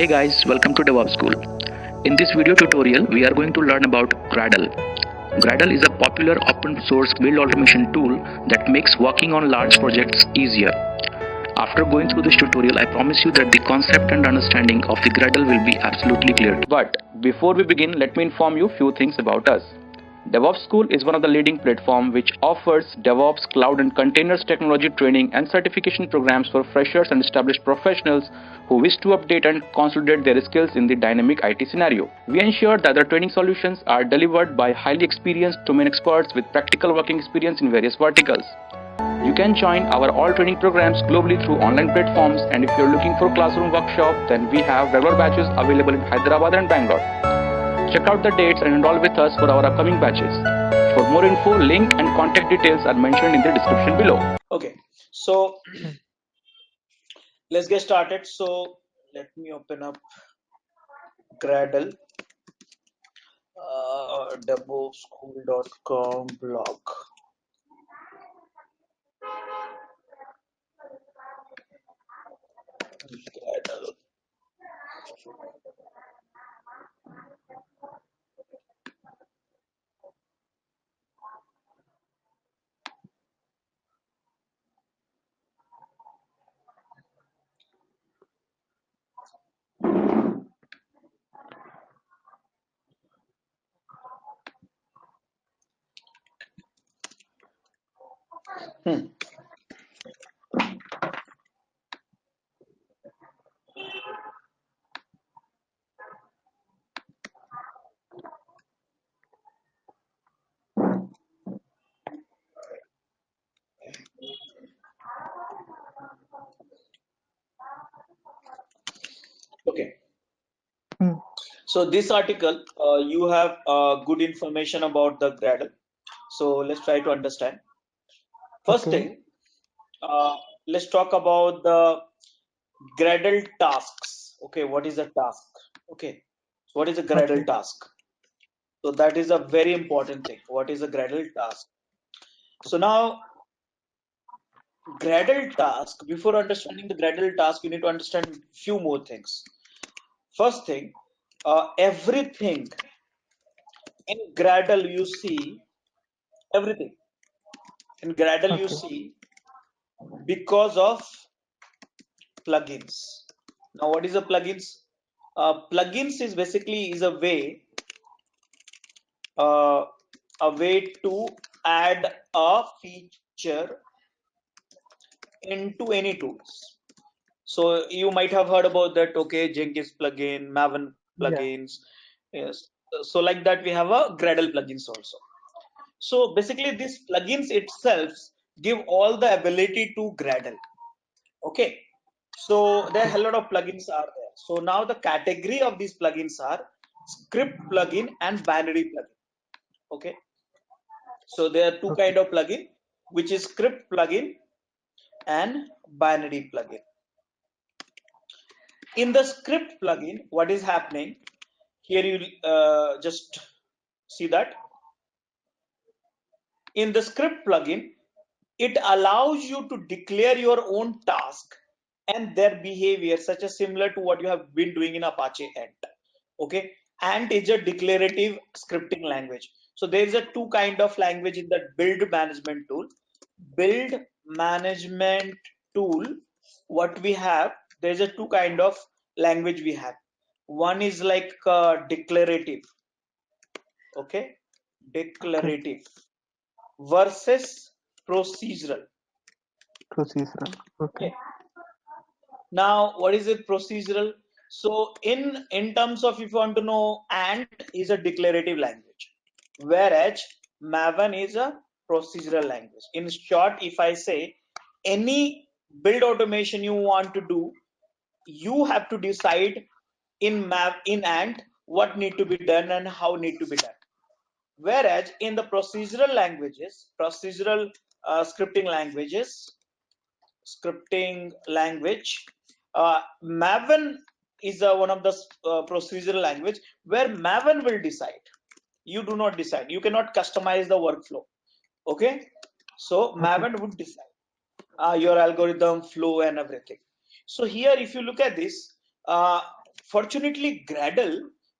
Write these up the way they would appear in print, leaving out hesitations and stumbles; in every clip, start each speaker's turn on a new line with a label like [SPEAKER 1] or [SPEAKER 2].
[SPEAKER 1] Hey guys, welcome to DevOps School. In this video tutorial, we are going to learn about Gradle. Gradle is a popular open source build automation tool that makes working on large projects easier. After going through this tutorial, I promise you that the concept and understanding of the Gradle will be absolutely clear. But before we begin, let me inform you few things about us. DevOps School is one of the leading platforms which offers DevOps, cloud and containers technology training and certification programs for freshers and established professionals who wish to update and consolidate their skills in the dynamic IT scenario. We ensure that the training solutions are delivered by highly experienced domain experts with practical working experience in various verticals. You can join our all training programs globally through online platforms, and if you're looking for classroom workshop, then we have regular batches available in Hyderabad and Bangalore. Check out the dates and enroll with us for our upcoming batches. For more info, link and contact details are mentioned in the description below.
[SPEAKER 2] Okay, so let's get started. So let me open up Gradle, devopschool.com blog. Gradle. Okay. So this article, you have good information about the Gradle. So let's try to understand. First thing, let's talk about the Gradle tasks. Okay, what is a task? Okay, what is a Gradle task? So that is a very important thing. What is a Gradle task? So now, Gradle task, before understanding the Gradle task, you need to understand few more things. First thing, everything in Gradle you see, everything in Gradle you see because of plugins. Now, what is a plugins? Plugins is basically is uh, a way to add a feature into any tools. So you might have heard about that. Okay, Jenkins plugin, Maven plugins. Yes. So like that, we have a Gradle plugins also. So basically, these plugins itself give all the ability to Gradle. Okay. So there are a lot of plugins are there. So now the category of these plugins are script plugin and binary plugin. Okay. So there are two kind of plugin, which is script plugin and binary plugin. In the script plugin, what is happening here? You just see that in the script plugin, it allows you to declare your own task and their behavior, such as similar to what you have been doing in Apache Ant. Okay, Ant is a declarative scripting language. So there is a two kind of language in the build management tool. Build management tool, what we have, there's a two kind of language we have. One is like declarative. Okay, declarative versus procedural. Okay. Now, what is it procedural? So in terms of, if you want to know, Ant is a declarative language, whereas Maven is a procedural language. In short, if I say any build automation you want to do, you have to decide in Ant what need to be done and how need to be done. Whereas in the procedural languages, procedural scripting language, Maven is one of the procedural language where Maven will decide. You do not decide. You cannot customize the workflow. Okay, so Maven would decide your algorithm flow and everything. So here, if you look at this, fortunately, Gradle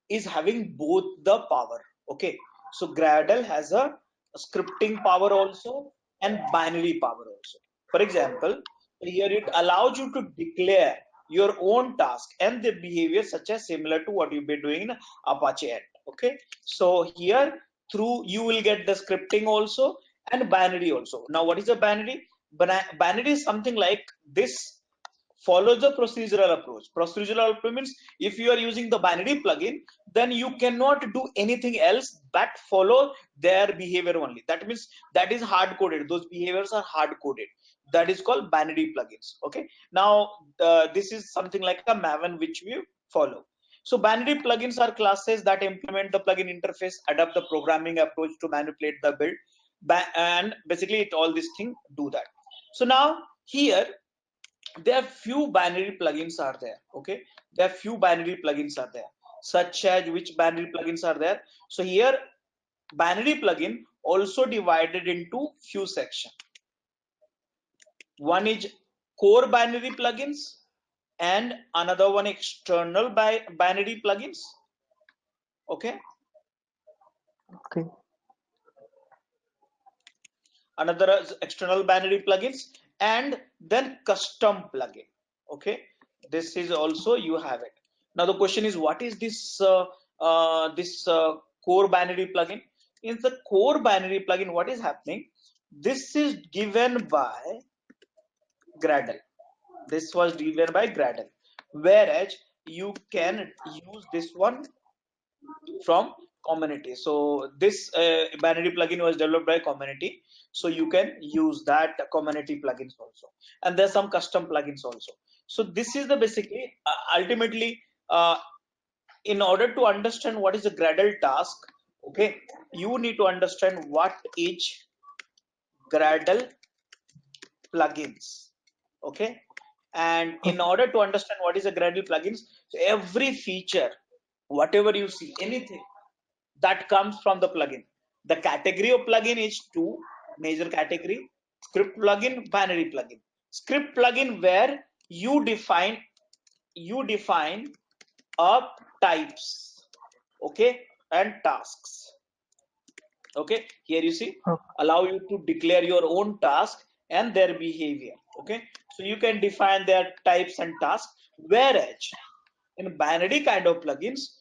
[SPEAKER 2] is having both the power. Okay, so Gradle has a scripting power also and binary power also. For example, here it allows you to declare your own task and the behavior such as similar to what you've been doing in Apache Ant. Okay, so here through you will get the scripting also and binary also. Now, what is a binary? Binary is something like this follows the procedural approach. Procedural approach means if you are using the binary plugin, then you cannot do anything else but follow their behavior only. That means that is hard coded. Those behaviors are hard coded. That is called binary plugins. Okay. Now, this is something like a Maven which we follow. So binary plugins are classes that implement the plugin interface, adapt the programming approach to manipulate the build, and basically it all this thing do that. So now here there are few binary plugins are there. Okay, there are few binary plugins are there, such as which binary plugins are there. So here binary plugin also divided into few sections. One is core binary plugins and another one external binary plugins. Okay,
[SPEAKER 3] Okay.
[SPEAKER 2] another is external binary plugins, and then custom plugin. Okay, this is also you have it. Now the question is, what is this core binary plugin? In the core binary plugin, what is happening? This is given by Gradle. This was given by Gradle, whereas you can use this one from community. So this binary plugin was developed by community, so you can use that community plugins also, and there's some custom plugins also. So this is the basically ultimately in order to understand what is a Gradle task. Okay, you need to understand what is Gradle plugins. Okay, and in
[SPEAKER 3] Okay.
[SPEAKER 2] order to understand what is a Gradle plugins, so every feature, whatever you see, anything that comes from the plugin. The category of plugin is two major category: script plugin, binary plugin. Script plugin where you define up types, okay, and tasks. Okay, here you see,
[SPEAKER 3] Okay.
[SPEAKER 2] allow you to declare your own task and their behavior. Okay, so you can define their types and tasks, whereas in binary kind of plugins,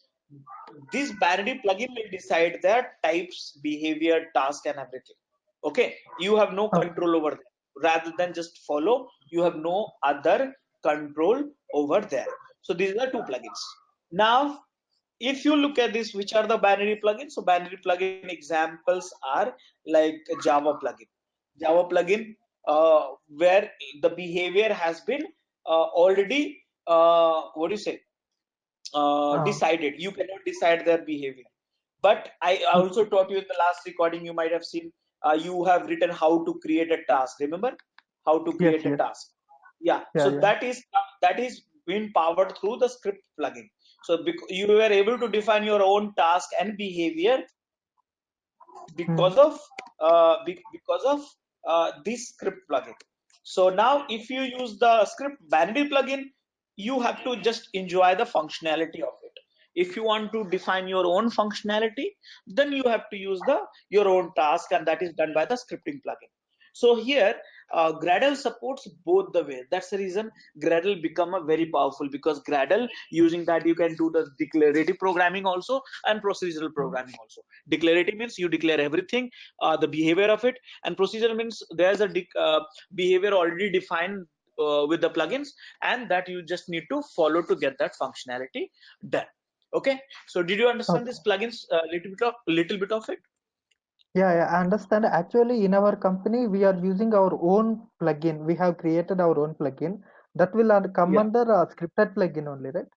[SPEAKER 2] this binary plugin will decide their types, behavior, task, and everything. Okay, you have no
[SPEAKER 3] Okay.
[SPEAKER 2] control over them. Rather than just follow, you have no other control over there. So these are two plugins. Now, if you look at this, which are the binary plugins? So binary plugin examples are like Java plugin. Java plugin, where the behavior has been already what do you say,
[SPEAKER 3] Uh,
[SPEAKER 2] decided. You cannot decide their behavior. But I also
[SPEAKER 3] okay.
[SPEAKER 2] taught you in the last recording, you might have seen, you have written how to create a task. Remember how to
[SPEAKER 3] Yes.
[SPEAKER 2] create a
[SPEAKER 3] Yes.
[SPEAKER 2] task? Yeah.
[SPEAKER 3] Yeah.
[SPEAKER 2] So
[SPEAKER 3] Yeah.
[SPEAKER 2] that is being powered through the script plugin. So you were able to define your own task and behavior
[SPEAKER 3] Hmm.
[SPEAKER 2] because of this script plugin. So now if you use the script binary plugin, you have to just enjoy the functionality of it. If you want to define your own functionality, then you have to use the your own task, and that is done by the scripting plugin. So here Gradle supports both the way. That's the reason Gradle become a very powerful, because Gradle, using that you can do the declarative programming also and procedural
[SPEAKER 3] Hmm.
[SPEAKER 2] programming also. Declarative means you declare everything, the behavior of it, and procedural means there's a behavior already defined with the plugins, and that you just need to follow to get that functionality done. Okay, so did you understand
[SPEAKER 3] Okay.
[SPEAKER 2] this plugins little bit of it?
[SPEAKER 3] Yeah. Yeah. I understand. Actually, in our company, we are using our own plugin. We have created our own plugin that will come
[SPEAKER 2] Yeah.
[SPEAKER 3] under a scripted plugin only, right?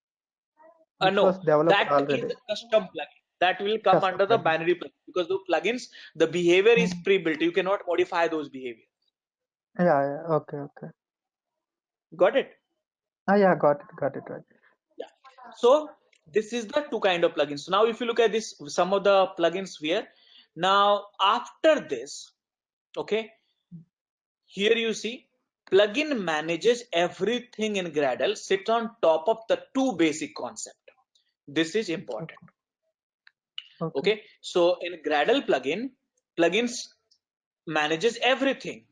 [SPEAKER 3] Which was
[SPEAKER 2] No,
[SPEAKER 3] developed
[SPEAKER 2] that is
[SPEAKER 3] already.
[SPEAKER 2] a custom plugin. That will come
[SPEAKER 3] Custom
[SPEAKER 2] under the
[SPEAKER 3] plugin.
[SPEAKER 2] binary plugin, because the plugins, the behavior is
[SPEAKER 3] Hmm.
[SPEAKER 2] pre-built. You cannot modify those behaviors.
[SPEAKER 3] Yeah. Yeah. Okay. Okay.
[SPEAKER 2] Got it?
[SPEAKER 3] Ah. Yeah. Got it. Got it. Right.
[SPEAKER 2] Yeah. So this is the two kind of plugins. So now if you look at this, some of the plugins here. Now after this, okay, here you see plugin manages everything in Gradle, sit on top of the two basic concept. This is important.
[SPEAKER 3] Okay.
[SPEAKER 2] Okay, so in Gradle plugins manages everything.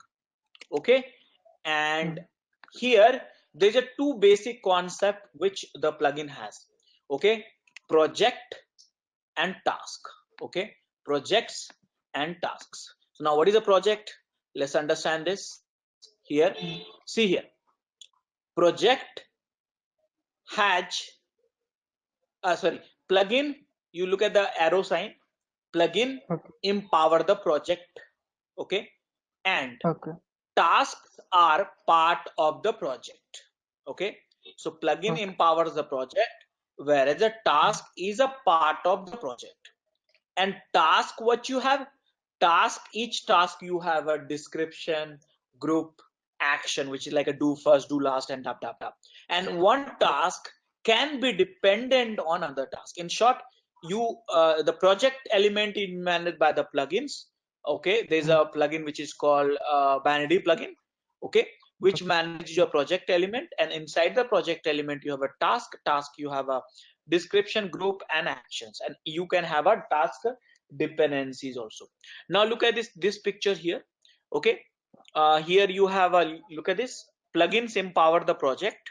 [SPEAKER 2] Okay, and here there's a two basic concept which the plugin has. Okay, project and task. Okay, projects and tasks. So now what is a project? Let's understand this here. See here, project has sorry, plugin, you look at the arrow sign, plugin
[SPEAKER 3] Okay.
[SPEAKER 2] empower the project. Okay, and
[SPEAKER 3] Okay.
[SPEAKER 2] tasks are part of the project. Okay, so plugin
[SPEAKER 3] Okay.
[SPEAKER 2] empowers the project, whereas a task is a part of the project. And task, what you have, task, each task you have a description, group, action, which is like a do first, do last, and tap tap tap. And one task can be dependent on another task. In short, you the project element is managed by the plugins. Okay, there's a plugin which is called vanity plugin. Okay, which manages your project element, and inside the project element you have a task, you have a description, group, and actions, and you can have a task dependencies also. Now look at this picture here. Okay, here you have a look at this, plugins empower the project.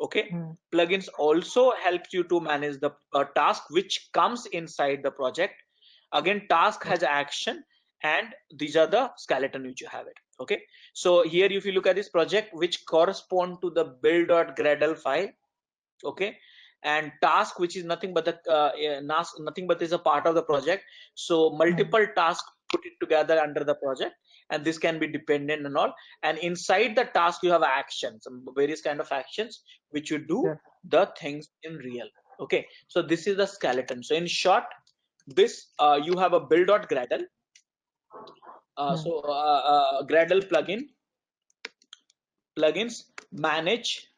[SPEAKER 2] Okay, plugins also helps you to manage the task which comes inside the project. Again, task has action, and these are the skeleton which you have it. Okay, so here if you look at this project which correspond to the build.gradle file. Okay, and task which is nothing but the nothing but is a part of the project. So multiple tasks put it together under the project, and this can be dependent and all. And inside the task you have actions, some various kind of actions which you do the things in real. Okay, so this is the skeleton. So in short, this you have a build.gradle. Gradle plugins manage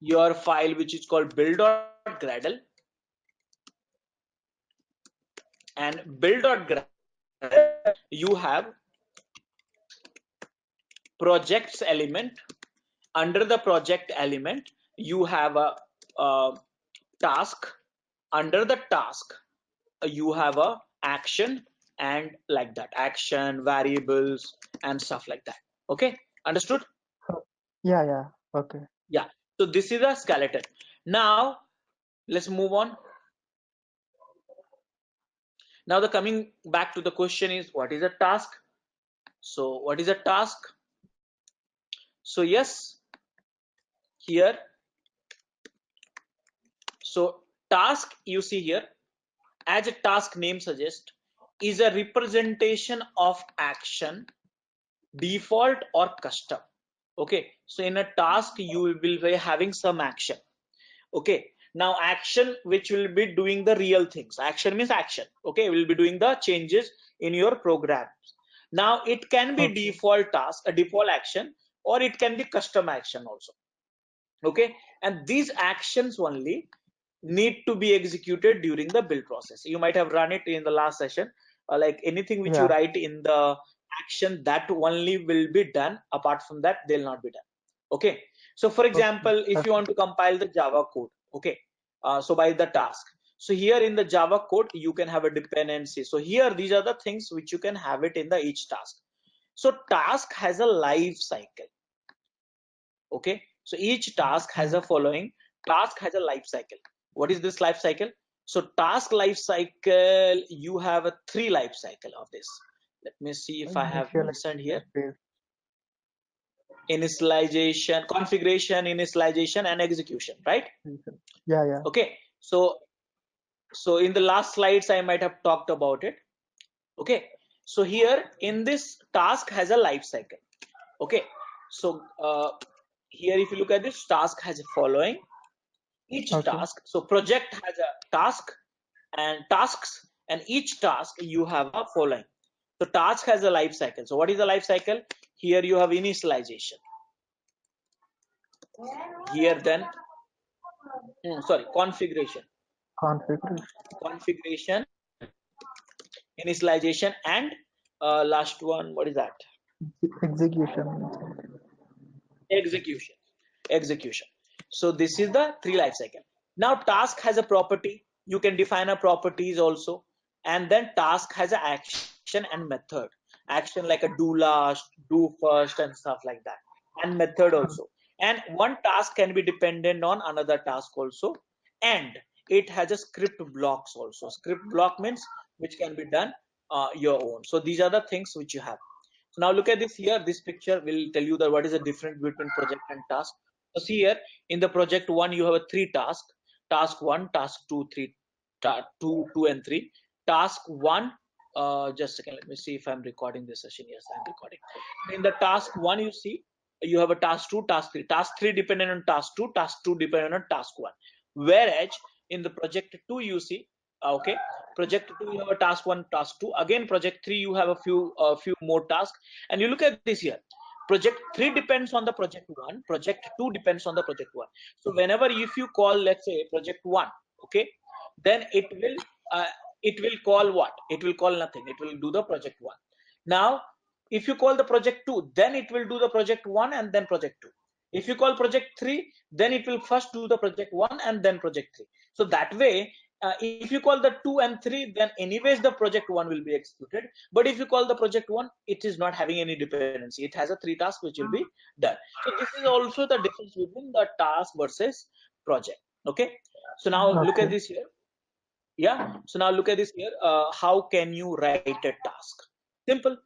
[SPEAKER 2] your file which is called build.gradle, and build.gradle you have projects element. Under the project element you have a task. Under the task you have a action, and like that, action, variables, and stuff like that. Okay, understood?
[SPEAKER 3] Yeah. Okay.
[SPEAKER 2] Yeah, so this is a skeleton. Now let's move on. Now the coming back to the question is, what is a task? So what is a task? So yes, here, so task you see here, as a task name suggests, is a representation of action, default or custom. Okay, so in a task you will be having some action. Okay, now action which will be doing the real things. Action means action. Okay, will be doing the changes in your programs. Now it can be default task, a default action, or it can be custom action also. Okay, and these actions only need to be executed during the build process. You might have run it in the last session, like anything which you write in the action, that only will be done. Apart from that, they'll not be done. Okay, so for example, if you want to compile the Java code, okay, so by the task, so here in the Java code you can have a dependency. So here these are the things which you can have it in the each task. So task has a life cycle. Okay, so each task has a following. Task has a life cycle. What is this life cycle? So task life cycle, you have a 3 life cycle of this. Let me see if I have mentioned here. Initialization, configuration, initialization, and execution, right?
[SPEAKER 3] Yeah.
[SPEAKER 2] Okay, so in the last slides I might have talked about it. Okay, so here in this task has a life cycle. Okay, so here if you look at this, task has a following. Each task, so project has a task and tasks, and each task you have a following. So task has a life cycle. So what is the life cycle? Here you have initialization. Here then configuration, initialization, and last one, what is that?
[SPEAKER 3] Execution.
[SPEAKER 2] Execution. So this is the 3 life cycle. Now task has a property, you can define a properties also, and then task has an action and method. Action like a do last, do first, and stuff like that, and method also. And one task can be dependent on another task also, and it has a script blocks also. Script block means which can be done your own. So these are the things which you have. So now look at this here. This picture will tell you that what is the difference between project and task. So see here, in the project one, you have a three task. Task one, task two, three, two and three. Task one, just a second, let me see if I'm recording this session. Yes, I'm recording. In the task one, you see, you have a task two, task three. Task three dependent on task two dependent on task one. Whereas in the project two, you see, okay, project two, you have a task one, task two. Again, project three, you have a few more tasks. And you look at this here. Project three depends on the project one. Project two depends on the project one. So whenever if you call, let's say project one, okay, then uh, it will call what? It will call nothing. It will do the project one. Now, if you call the project two, then it will do the project one and then project two. If you call project three, then it will first do the project one and then project three. So that way, if you call the two and three, then anyways the project one will be executed. But if you call the project one, it is not having any dependency. It has a three task which will be done. So this is also the difference between the task versus project. Okay. So now look at this here. Yeah. So now look at this here. How can you write a task? Simple.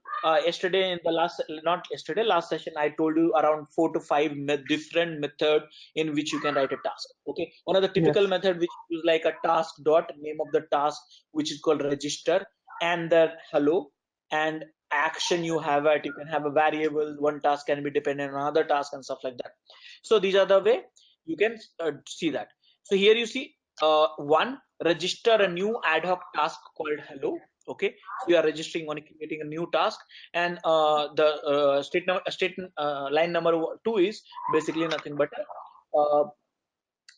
[SPEAKER 2] Yesterday in the last, not yesterday, last session, I told you around 4 to 5 different method in which you can write a task. Okay. One of the typical method which is like a task dot name of the task, which is called register, and the hello, and action you have it. You can have a variable. One task can be dependent on another task and stuff like that. So these are the way you can see that. So here you see one, register a new ad hoc task called hello. Okay, so you are registering on creating a new task, and the line number two is basically nothing but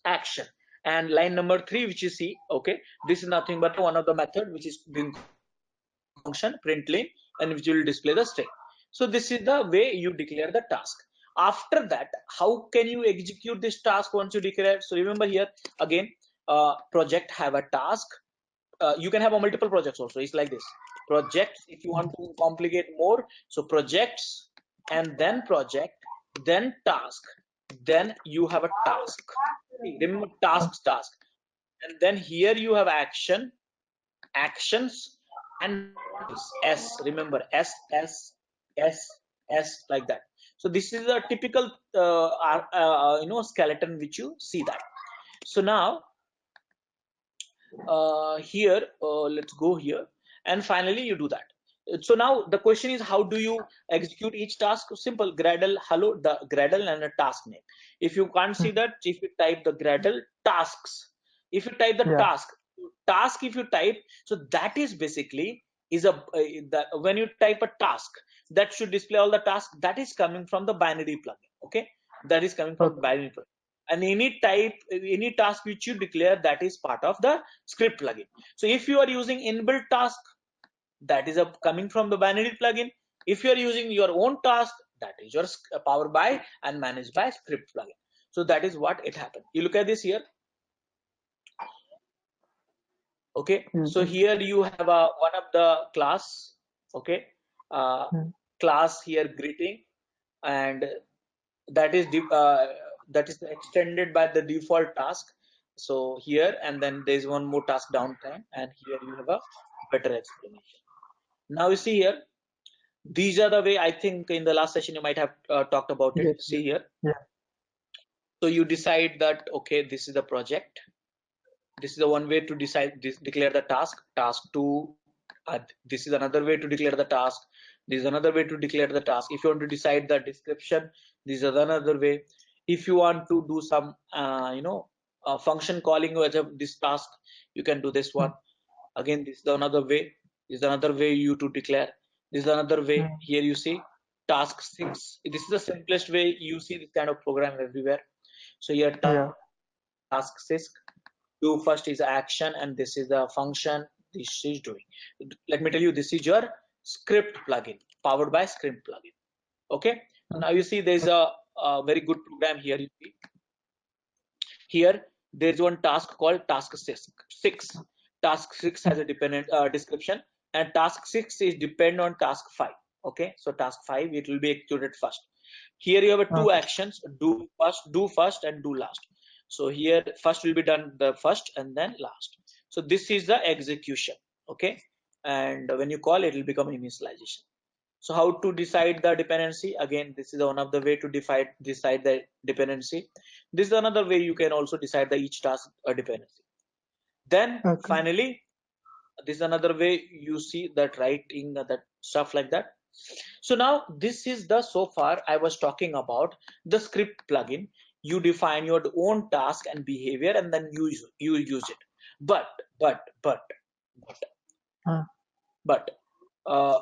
[SPEAKER 2] action, and line number three, which you see, okay, this is nothing but one of the method which is doing function print line, and which will display the string. So this is the way you declare the task. After that, how can you execute this task once you declare? So remember here again, project have a task. You can have a multiple projects also. It's like this. Projects, if you want to complicate more, so projects, and then project, then task, then you have a task. Remember task, and then here you have action, actions, and S. Remember S like that. So this is a typical skeleton which you see that. So now here let's go here, and finally you do that. So now the question is, how do you execute each task? Simple. Gradle hello, the Gradle and a task name. If you can't see that, if you type the Gradle tasks, if you type the task, if you type, so that is basically is when you type a task, that should display all the tasks that is coming from the binary plugin. Okay, that is coming from binary plugin. And any task which you declare, that is part of the script plugin. So if you are using inbuilt task, that is coming from the binary plugin. If you are using your own task, that is your powered by and managed by script plugin. So that is what it happened. You look at this here. Okay, so here you have one of the class. Okay, class here greeting, and that is extended by the default task. So here, and then there's one more task downtime, and here you have a better explanation. Now you see here, these are the way, I think in the last session you might have talked about it. See here. So you decide that, okay, this is the project. This is the one way to declare the task. Task two. This is another way to declare the task. This is another way to declare the task. If you want to decide the description, this is another way. If you want to do some, function calling with this task, you can do this one. Again, this is another way. This is another way you to declare. This is another way. Here you see task 6. This is the simplest way. You see this kind of program everywhere. So here task 6. Do first is action, and this is the function this is doing. Let me tell you, this is your script plugin, powered by script plugin. Okay. Now you see there's a very good program here. You see here there is one task called task 6. Task 6 has a dependent description, and task 6 is depend on task 5. Okay, so task 5 it will be executed first. Here you have two
[SPEAKER 3] Okay.
[SPEAKER 2] actions: do first, and do last. So here first will be done the first and then last. So this is the execution. Okay, and when you call it will become initialization. So how to decide the dependency? Again, this is one of the way to decide the dependency. This is another way you can also decide the each task dependency. Then
[SPEAKER 3] Okay.
[SPEAKER 2] finally, this is another way you see that writing that stuff like that. So now this is the so far I was talking about the script plugin. You define your own task and behavior, and then you use it. But but but but
[SPEAKER 3] Uh,
[SPEAKER 2] but uh,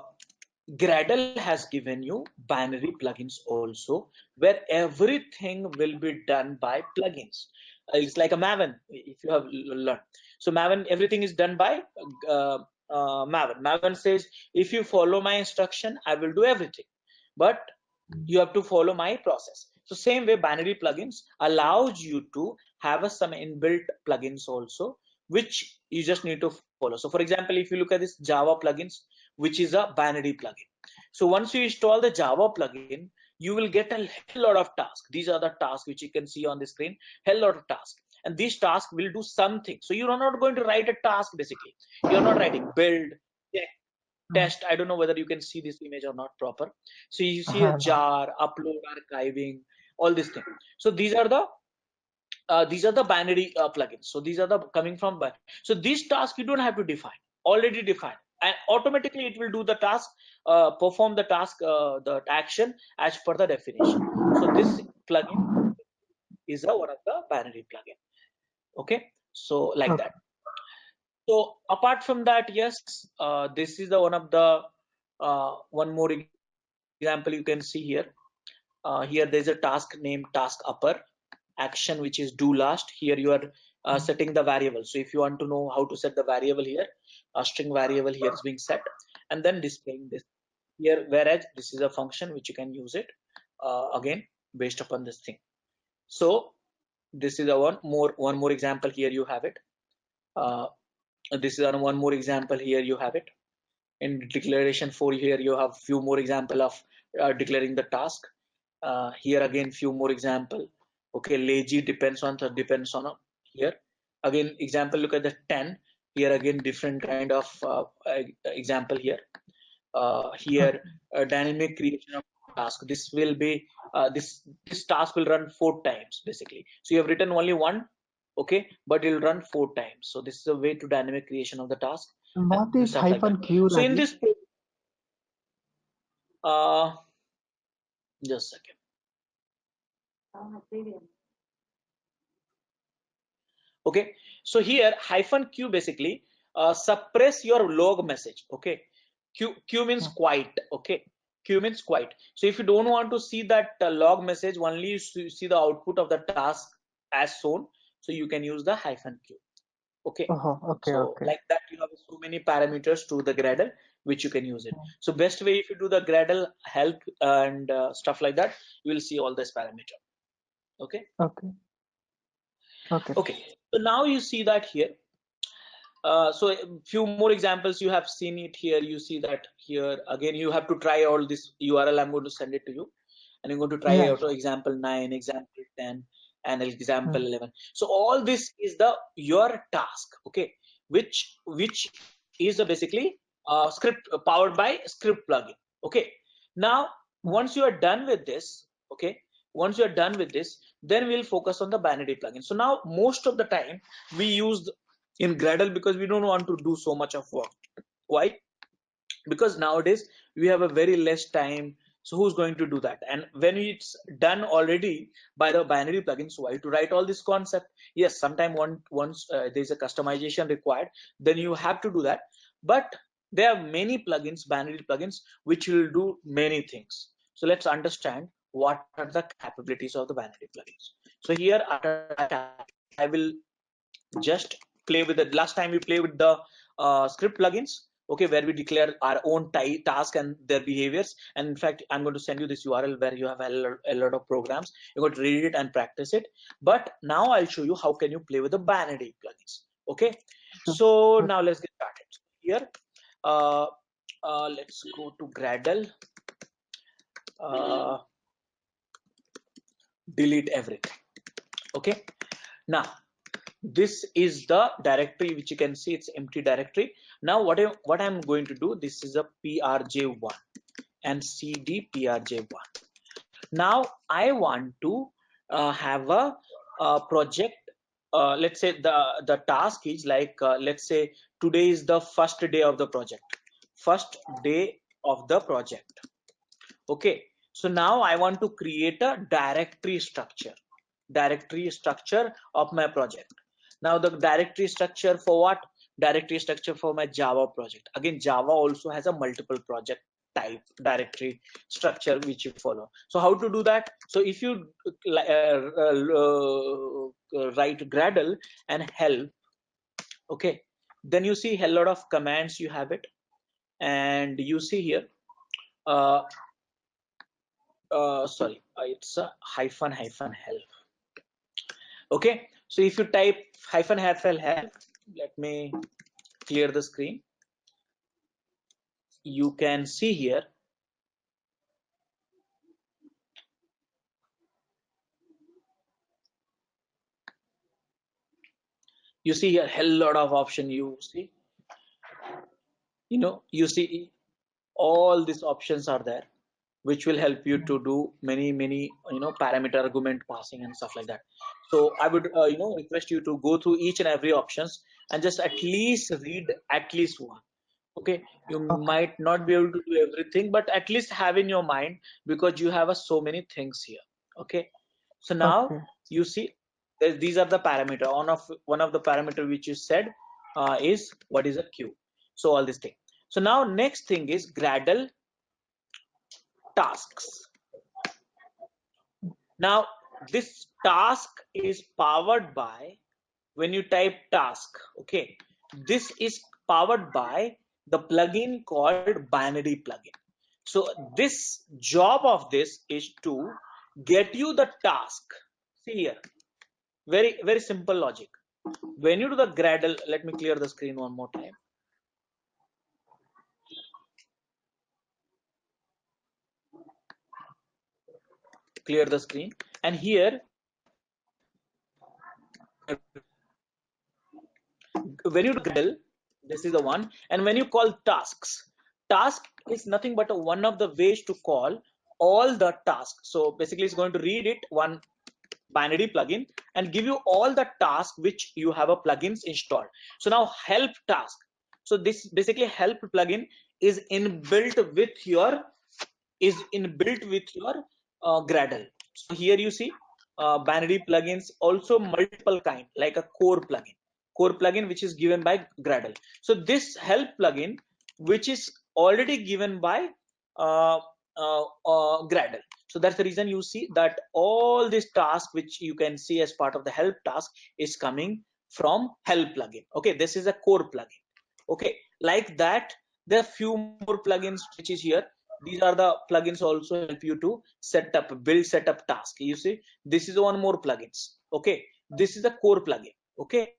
[SPEAKER 2] Gradle has given you binary plugins also, where everything will be done by plugins. It's like a Maven, if you have learned. So Maven, everything is done by uh, Maven. Maven says, if you follow my instruction, I will do everything. But you have to follow my process. So same way, binary plugins allows you to have some inbuilt plugins also, which you just need to follow. So for example, if you look at this Java plugins, which is a binary plugin. So once you install the Java plugin, you will get a hell lot of tasks. These are the tasks which you can see on the screen, hell lot of tasks. And these tasks will do something. So you are not going to write a task basically. You're not writing build, check, test. I don't know whether you can see this image or not proper. So you see a
[SPEAKER 3] no.
[SPEAKER 2] jar, upload, archiving, all these things. So these are the binary plugins. So these are the coming from. So these tasks you don't have to define, already defined, and automatically it will do the task, perform the task, the action as per the definition. So this plugin is one of the binary plugin. Okay, so like
[SPEAKER 3] Okay.
[SPEAKER 2] that. So apart from that, yes, this is the one of the one more example you can see here. Here there is a task named task upper action, which is do last. Here you are setting the variable. So if you want to know how to set the variable here, a string variable here is being set, and then displaying this here. Whereas this is a function which you can use it again based upon this thing. So this is a one more example. Here you have it. Uh, this is one more example. Here you have it. In declaration 4, here you have few more example of declaring the task. Here again few more example. Okay, lazy depends on here again example. Look at the 10. Here again different kind of example here. Here dynamic creation of task. This will be this task will run 4 times basically. So you have written only one, okay, but it'll run 4 times. So this is a way to dynamic creation of the task
[SPEAKER 3] What
[SPEAKER 2] and
[SPEAKER 3] is
[SPEAKER 2] stuff like that.
[SPEAKER 3] -q,
[SPEAKER 2] So in
[SPEAKER 3] Rajesh?
[SPEAKER 2] this uh just a second. Okay, so here -q basically suppress your log message. Okay, q means quiet. Okay, q means quiet. So if you don't want to see that log message, only you see the output of the task as shown, so you can use the -q. Okay,
[SPEAKER 3] Oh, okay,
[SPEAKER 2] so
[SPEAKER 3] okay.
[SPEAKER 2] like that you have so many parameters to the Gradle which you can use it. So best way, if you do the Gradle help and stuff like that, you will see all this parameter. Okay,
[SPEAKER 3] Okay. Okay.
[SPEAKER 2] okay, so now you see that here. So a few more examples, you have seen it here. You see that here again you have to try all this URL. I'm going to send it to you, and you're going to try
[SPEAKER 3] Yeah,
[SPEAKER 2] out
[SPEAKER 3] sure.
[SPEAKER 2] example 9, example 10, and example
[SPEAKER 3] Mm.
[SPEAKER 2] 11. So all this is the your task, okay, which is a basically script powered by script plugin. Okay, now
[SPEAKER 3] Mm.
[SPEAKER 2] once you are done with this, okay, once you are done with this, then we'll focus on the binary plugin. So now most of the time we use in Gradle because we don't want to do so much of work. Why? Because nowadays we have a very less time. So who's going to do that? And when it's done already by the binary plugin, so why to write all this concept? Yes, sometime once there's a customization required, then you have to do that. But there are many plugins, binary plugins, which will do many things. So let's understand what are the capabilities of the binary plugins. So here I will just play with it. Last time we play with the script plugins. okay, where we declare our own task and their behaviors. And in fact, I'm going to send you this URL where you have a lot of programs. You're going to read it and practice it. But now I'll show you how can you play with the vanity plugins. Okay,
[SPEAKER 3] Sure.
[SPEAKER 2] so
[SPEAKER 3] Okay.
[SPEAKER 2] now let's get started. Here, uh, let's go to Gradle. Uh, delete everything. Okay, now this is the directory which you can see, it's empty directory. Now what I'm going to do, this is a prj1 and cd prj1. Now I want to have a project. Let's say the task is like, let's say today is the first day of the project. First day of the project. Okay. So now I want to create a directory structure of my project. Now the directory structure for what? Directory structure for my Java project. Again, Java also has a multiple project type directory structure which you follow. So how to do that? So if you write Gradle and help, okay, then you see a lot of commands you have it, and you see here, uh, sorry, it's a hyphen help. Okay, so if you type hyphen help, let me clear the screen. You can see here, you see here hell lot of option. You see, you see all these options are there, which will help you to do many parameter argument passing and stuff like that. So I would request you to go through each and every options and just at least read at least one. Okay, you
[SPEAKER 3] Okay.
[SPEAKER 2] might not be able to do everything, but at least have in your mind, because you have so many things here. Okay, so now
[SPEAKER 3] Okay.
[SPEAKER 2] you see these are the parameter. One of the parameter which you said is what is a queue. So all this thing. So now next thing is Gradle tasks. Now this task is powered by, when you type task, okay, this is powered by the plugin called binary plugin. So this job of this is to get you the task. See here, very simple logic. When you do the Gradle, let me clear the screen one more time. Clear the screen, and here when you do Gradle, this is the one. And when you call tasks, task is nothing but one of the ways to call all the tasks. So basically it's going to read it one binary plugin and give you all the tasks which you have a plugins installed. So now help task. So this basically help plugin is inbuilt with your Gradle. So here you see binary plugins, also multiple kind, like a core plugin which is given by Gradle. So this help plugin, which is already given by uh, Gradle. So that's the reason you see that all this task which you can see as part of the help task is coming from help plugin. Okay, this is a core plugin. Okay, like that, there are few more plugins which is here. These are the plugins also help you to build setup task. You see, this is one more plugins. Okay, this is a core plugin. Okay,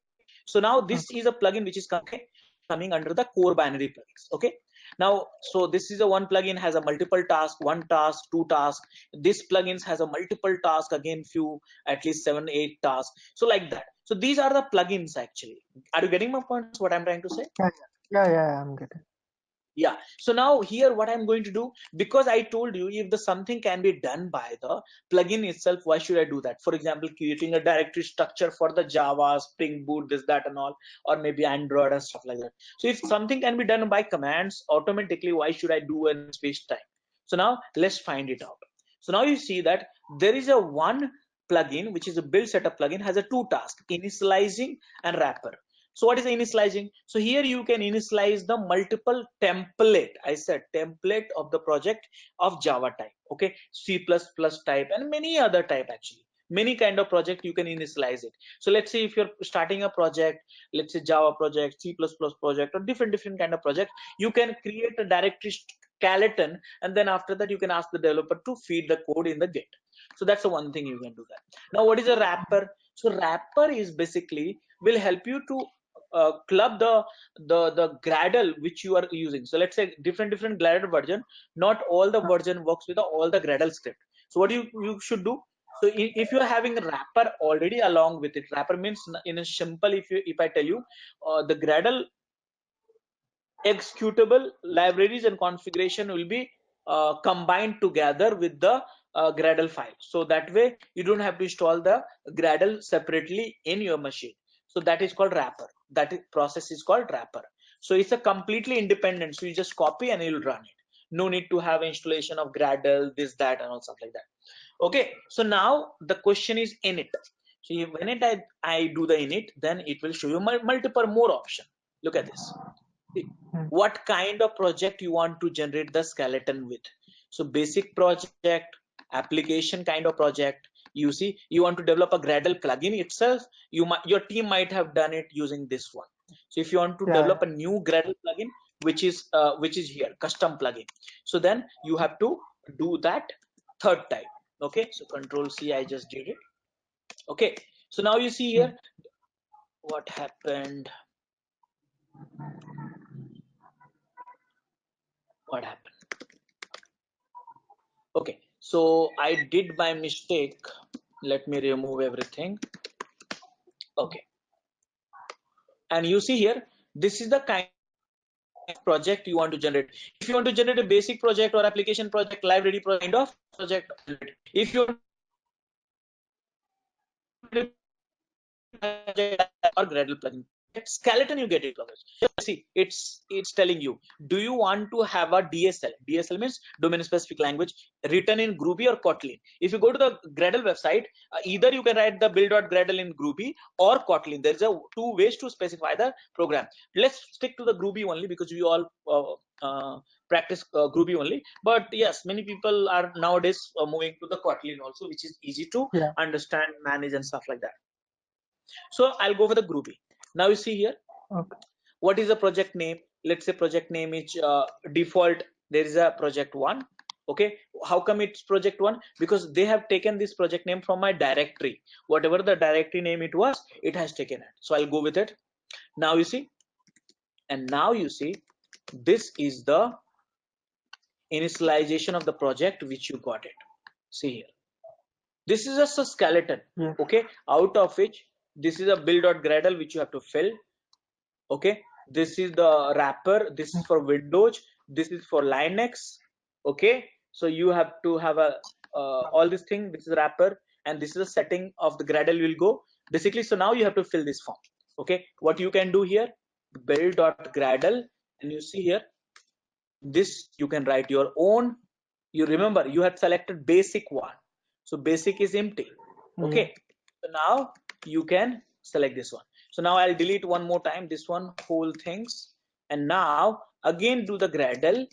[SPEAKER 2] so now this is a plugin which is coming under the core binary plugins. Okay, now so this is a one plugin has a multiple task, one task, two tasks. This plugins has a multiple task, again few, at least 7 8 tasks. So like that. So these are the plugins actually. Are you getting my points? What I'm trying to say?
[SPEAKER 3] Yeah, I'm getting.
[SPEAKER 2] Yeah, so now here what I'm going to do, because I told you if the something can be done by the plugin itself, why should I do that? For example, creating a directory structure for the Java, Spring Boot, this, that, and all, or maybe Android and stuff like that. So if something can be done by commands automatically, why should I do and waste time? So now let's find it out. So now you see that there is a one plugin which is a build setup plugin, has a two tasks, initializing and wrapper. So what is initializing? So here you can initialize the multiple template. I said template of the project of Java type. Okay, C++ type and many other type actually. Many kind of project you can initialize it. So let's say if you're starting a project, let's say Java project, C++ project, or different kind of project, you can create a directory skeleton, and then after that you can ask the developer to feed the code in the Git. So that's the one thing you can do that. Now what is a wrapper? So wrapper is basically will help you to club the Gradle which you are using. So let's say different Gradle version, not all the version works with all the Gradle script. So what you should do, so if you are having a wrapper already along with it, wrapper means in a simple, if I tell you, the Gradle executable libraries and configuration will be combined together with the Gradle file. So that way you don't have to install the Gradle separately in your machine. So that is called wrapper. Process is called wrapper. So it's a completely independent. So you just copy and you'll run it. No need to have installation of Gradle, this, that, and all stuff like that. Okay. So now the question is init. So when I do the init, then it will show you multiple more option. Look at this. What kind of project you want to generate the skeleton with. So basic project, application kind of project. You see, you want to develop a Gradle plugin itself, your team might have done it using this one. So if you want to develop a new Gradle plugin, which is here, custom plugin, so then you have to do that third type. Okay, so Control C, I just did it. Okay, so now you see here what happened. What happened? Okay, so I did by mistake. Let me remove everything. Okay, and you see here, this is the kind of project you want to generate. If you want to generate a basic project or application project, library project, kind of project, if you want to or Gradle plugin skeleton, you get it. See, it's telling you, do you want to have a DSL means domain specific language, written in Groovy or Kotlin. If you go to the Gradle website, either you can write the build.gradle in Groovy or Kotlin. There's two ways to specify the program. Let's stick to the Groovy only because we all practice Groovy only. But yes, many people are nowadays moving to the Kotlin also, which is easy to understand, manage, and stuff like that. So I'll go for the Groovy. Now you see here, what is the project name? Let's say project name is default. There is a project one. Okay, how come it's project one? Because they have taken this project name from my directory. Whatever the directory name it was, it has taken it. So I'll go with it. Now you see, and now you see, this is the initialization of the project which you got it. See here. This is just a skeleton. Okay, out of which this is a build.gradle which you have to fill. Okay, this is the wrapper. This is for Windows. This is for Linux. Okay, so you have to have a all this thing. This is wrapper, and this is a setting of the Gradle will go basically. So now you have to fill this form. Okay, what you can do here, build.gradle, and you see here, this you can write your own. You remember you had selected basic one, so basic is empty. Okay, so now you can select this one. So now I'll delete one more time this one whole things, and now again do the Gradle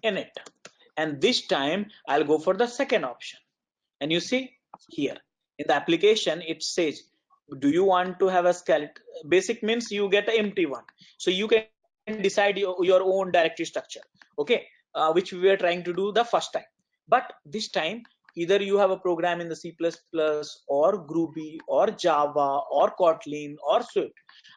[SPEAKER 2] init, and this time I'll go for the second option. And you see here in the application it says, do you want to have a skeleton? Basic means you get an empty one, so you can decide your own directory structure. Okay, which we were trying to do the first time, but this time either you have a program in the C++ or Groovy or Java or Kotlin or Swift.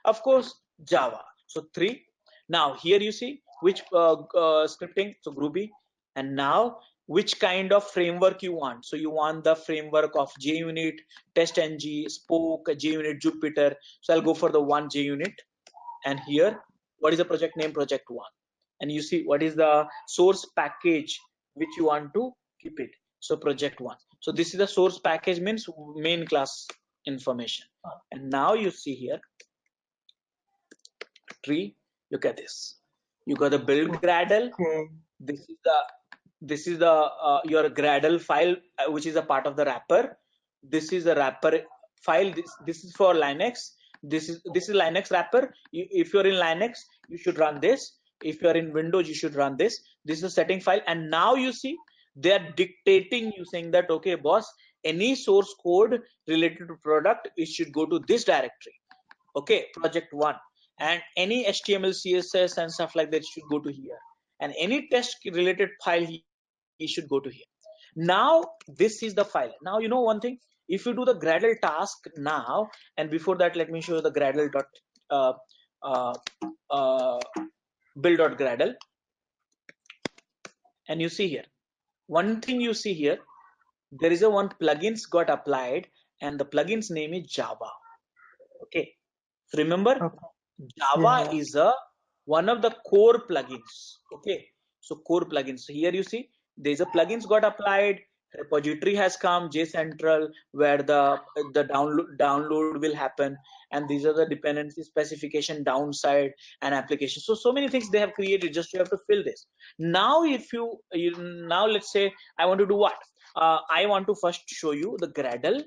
[SPEAKER 2] Of course Java. So 3. Now here you see which scripting, so Groovy. And now which kind of framework you want. So you want the framework of JUnit, TestNG, Spoke, JUnit, Jupyter. So I'll go for the one JUnit. And here, what is the project name? Project 1. And you see what is the source package which you want to keep it. So project 1. So this is the source package, means main class information. And now you see here tree. Look at this. You got the build Gradle. This is the your Gradle file, which is a part of the wrapper. This is a wrapper file. This is for Linux. This is Linux wrapper. If you're in Linux, you should run this. If you're in Windows, you should run this. This is a setting file. And now you see They are dictating you, saying that, okay, boss, any source code related to product, it should go to this directory. Okay, project one. And any HTML, CSS, and stuff like that should go to here. And any test related file, he should go to here. Now, this is the file. Now, you know one thing, if you do the Gradle task now, and before that, let me show you the Gradle dot uh, uh, uh, build.gradle. And you see here, one thing you see here, there is a one plugins got applied, and the plugin's name is Java. Okay, so remember,
[SPEAKER 3] Okay.
[SPEAKER 2] Java
[SPEAKER 3] Yeah.
[SPEAKER 2] is a one of the core plugins. Okay, so core plugins. So here you see there is a plugins got applied. Repository has come, JCentral, where the download will happen, and these are the dependency specification, downside, and application. So many things they have created. Just you have to fill this. Now, if you now let's say I want to do what? I want to first show you the Gradle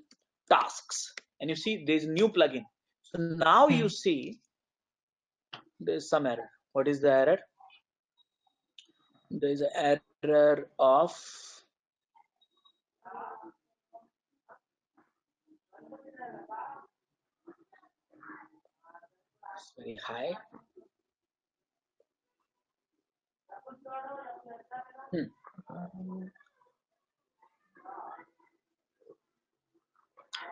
[SPEAKER 2] tasks, and you see there is a new plugin. So now you see there's some error. What is the error? There is an error of it's very high.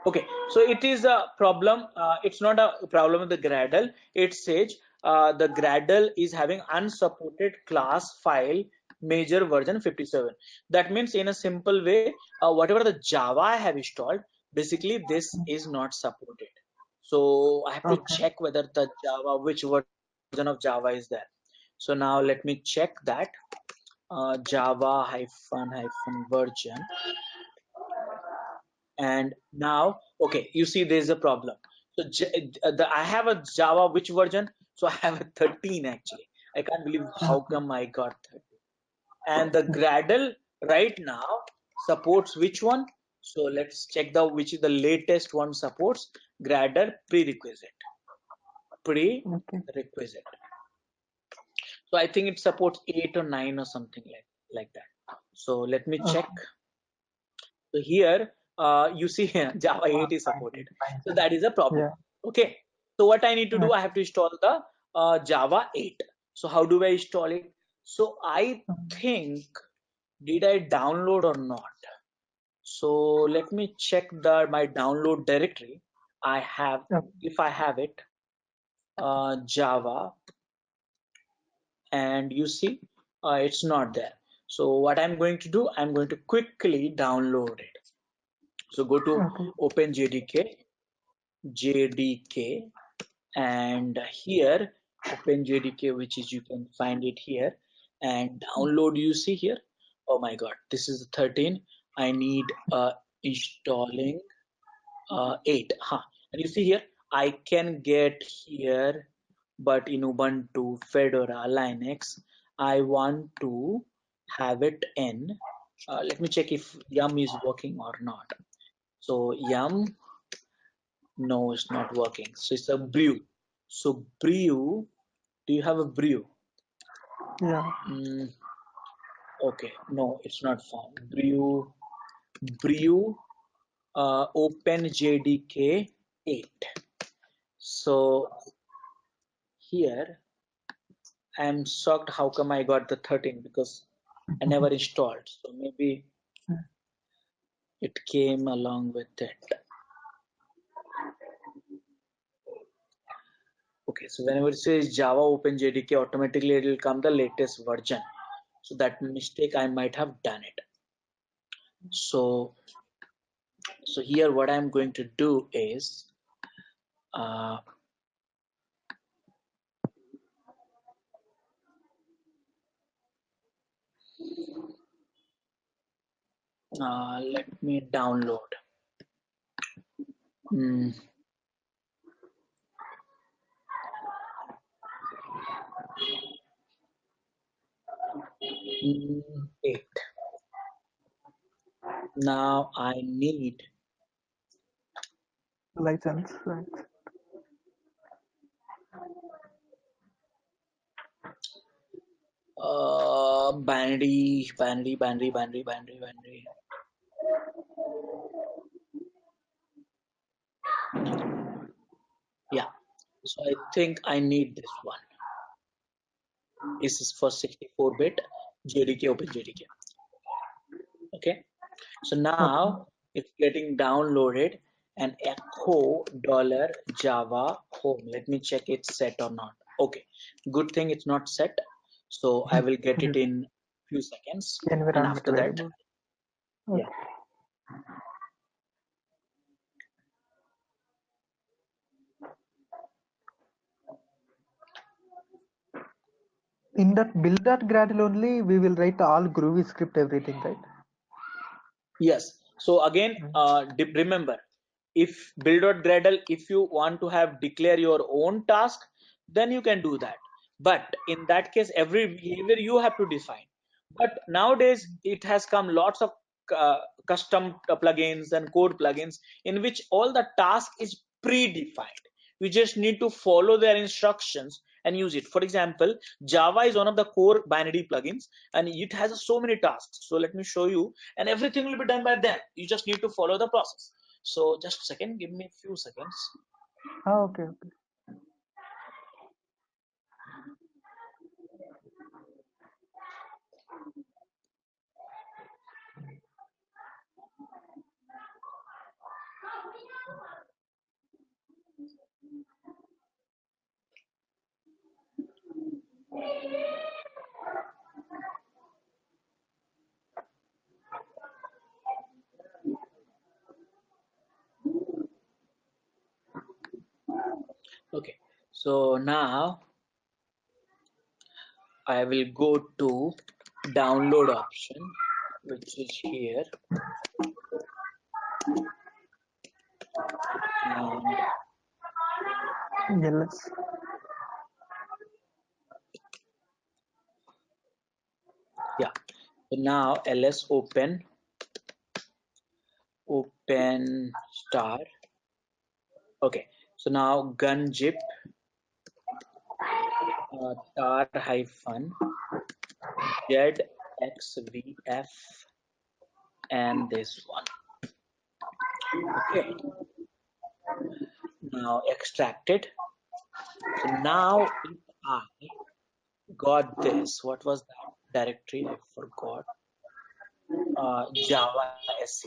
[SPEAKER 2] Okay, so it is a problem. It's not a problem with the Gradle. It says the Gradle is having unsupported class file major version 57. That means in a simple way, whatever the Java I have installed, basically this is not supported. So I have to
[SPEAKER 3] Okay.
[SPEAKER 2] check whether the Java, which version of Java is there. So now let me check that Java hyphen version. And now, okay, you see there's a problem. So I have a Java which version? So I have a 13 actually. I can't believe how come I got 13. And the Gradle right now supports which one? So let's check the which is the latest one supports Gradle prerequisite.
[SPEAKER 3] Okay.
[SPEAKER 2] Prerequisite. So I think it supports 8 or 9 or something like that. So let me check.
[SPEAKER 3] Okay.
[SPEAKER 2] So here you see here Java 8 is supported. So that is a problem.
[SPEAKER 3] Yeah.
[SPEAKER 2] Okay. So what I need to do,
[SPEAKER 3] Okay.
[SPEAKER 2] I have to install the Java 8. So how do I install it? So I think, did I download or not? So let me check my download directory. I have,
[SPEAKER 3] Okay.
[SPEAKER 2] if I have it, Java, and you see it's not there. So what I'm going to do, I'm going to quickly download it. So go to
[SPEAKER 3] Okay.
[SPEAKER 2] JDK, and here OpenJDK, which is you can find it here, and download. You see here. Oh my God, this is 13. I need installing 8. And you see here, I can get here, but in Ubuntu, Fedora, Linux, I want to have it in. Let me check if Yum is working or not. So Yum, no, it's not working. So it's a brew. So brew, do you have a brew?
[SPEAKER 3] Yeah.
[SPEAKER 2] Okay, no, it's not found. Brew, OpenJDK 8. So here, I'm shocked how come I got the 13 because I never installed. So maybe it came along with it. Okay, so whenever it says Java OpenJDK, automatically it will come the latest version. So that mistake I might have done it. So here what I'm going to do is let me download. 8. Now I need
[SPEAKER 3] License. Right.
[SPEAKER 2] binary. Yeah. So I think I need this one. This is for 64-bit JDK, Open JDK. Okay. So
[SPEAKER 3] Okay.
[SPEAKER 2] now it's getting downloaded and echo $Java home. Let me check it's set or not. Okay. Good thing it's not set. So I will get it
[SPEAKER 3] Yes.
[SPEAKER 2] in few seconds. And
[SPEAKER 3] Environment
[SPEAKER 2] after that,
[SPEAKER 3] variable.
[SPEAKER 2] yeah.
[SPEAKER 3] Okay. In that build.gradle only, we will write all Groovy script, everything, right?
[SPEAKER 2] Yes. So again, remember, if build.gradle, if you want to have declare your own task, then you can do that. But in that case, every behavior you have to define. But nowadays, it has come lots of custom plugins and code plugins in which all the task is predefined. You just need to follow their instructions and use it. For example, Java is one of the core binary plugins and it has so many tasks. So let me show you, and everything will be done by them. You just need to follow the process. So just a second, give me a few seconds.
[SPEAKER 3] Okay, okay.
[SPEAKER 2] Okay, so now I will go to download option, which is here, and
[SPEAKER 3] LS.
[SPEAKER 2] yeah. So now ls open star. Okay, so now gun zip tar hyphen zxvf and this one. Okay, now extract it. So now if I got this, what was that directory? I forgot. Java SC.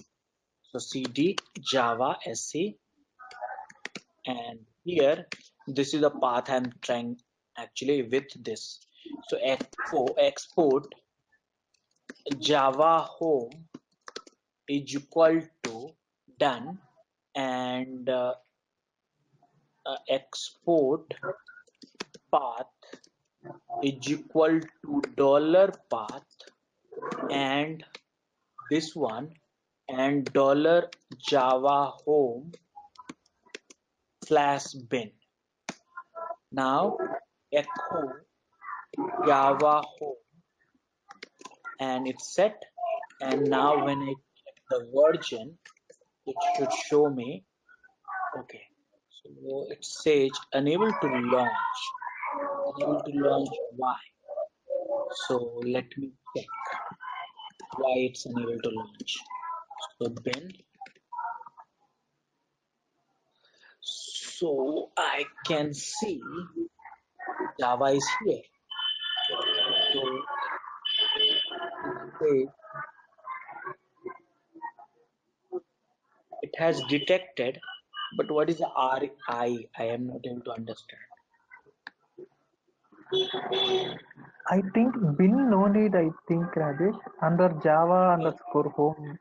[SPEAKER 2] So cd Java SC, and here this is the path I'm trying actually with this. So export Java home is equal to done, and export path is equal to $path and this one and $java home /bin. Now echo Java home and it's set, and now when I check the version it should show me. Okay, so it says unable to launch. Why? So let me check why it's unable to launch. So bin, so I can see Java is here. So it says it has detected, but what is the RI? I am not able to understand.
[SPEAKER 3] I think bin no need, I think, Rajesh. Under Java underscore home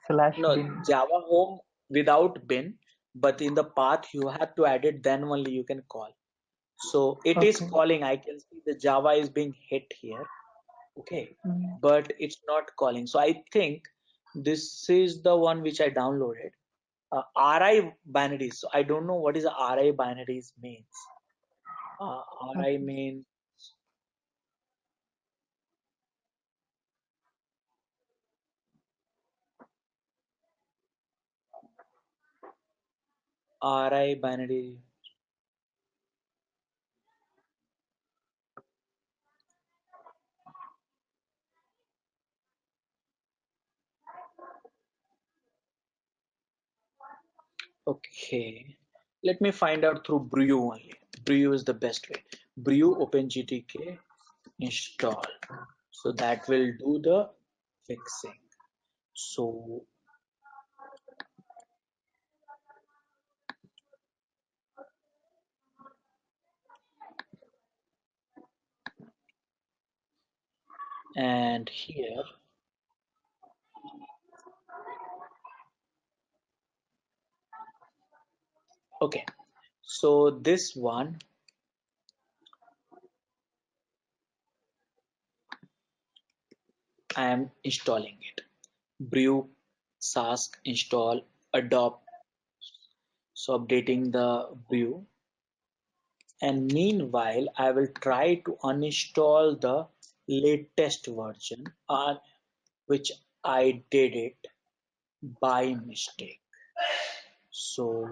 [SPEAKER 3] slash
[SPEAKER 2] No,
[SPEAKER 3] bin.
[SPEAKER 2] Java home without bin, but in the path you have to add it, then only you can call. So it is
[SPEAKER 3] Okay.
[SPEAKER 2] calling. I can see the Java is being hit here. Okay,
[SPEAKER 3] Mm.
[SPEAKER 2] but it's not calling. So I think this is the one which I downloaded. RI binaries. So I don't know what is RI binaries means. RI
[SPEAKER 3] Okay.
[SPEAKER 2] means RI binary. Okay, let me find out through brew only. Brew is the best way. Brew OpenGTK install. So that will do the fixing. So, and here, okay. So this one, I am installing it. Brew, Sask, install, adopt. So updating the brew. And meanwhile, I will try to uninstall the latest version, which I did it by mistake. So,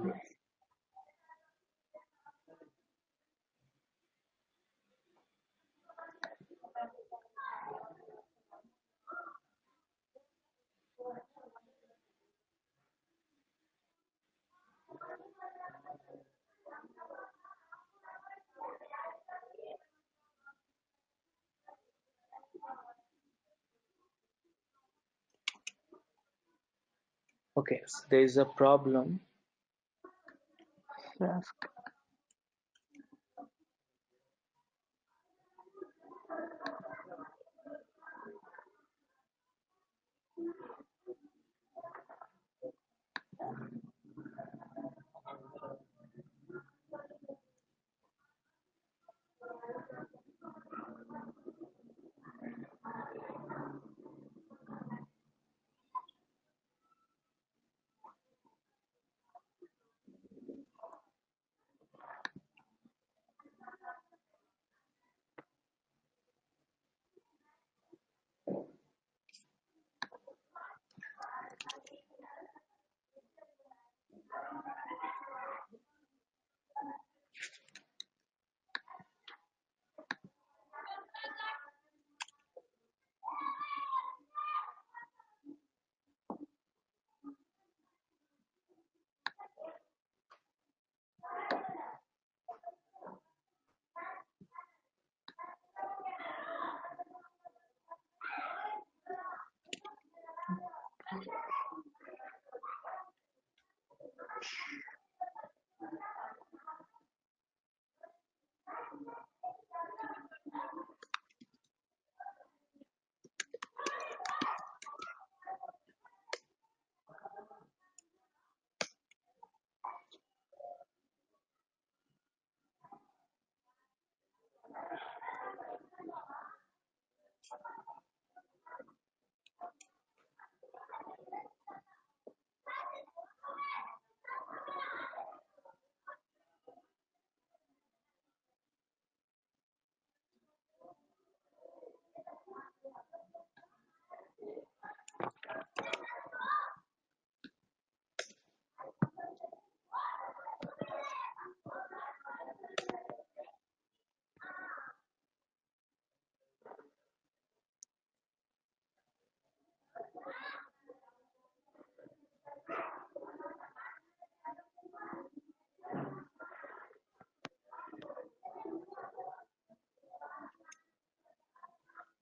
[SPEAKER 2] okay, so there is a problem.
[SPEAKER 3] Yes.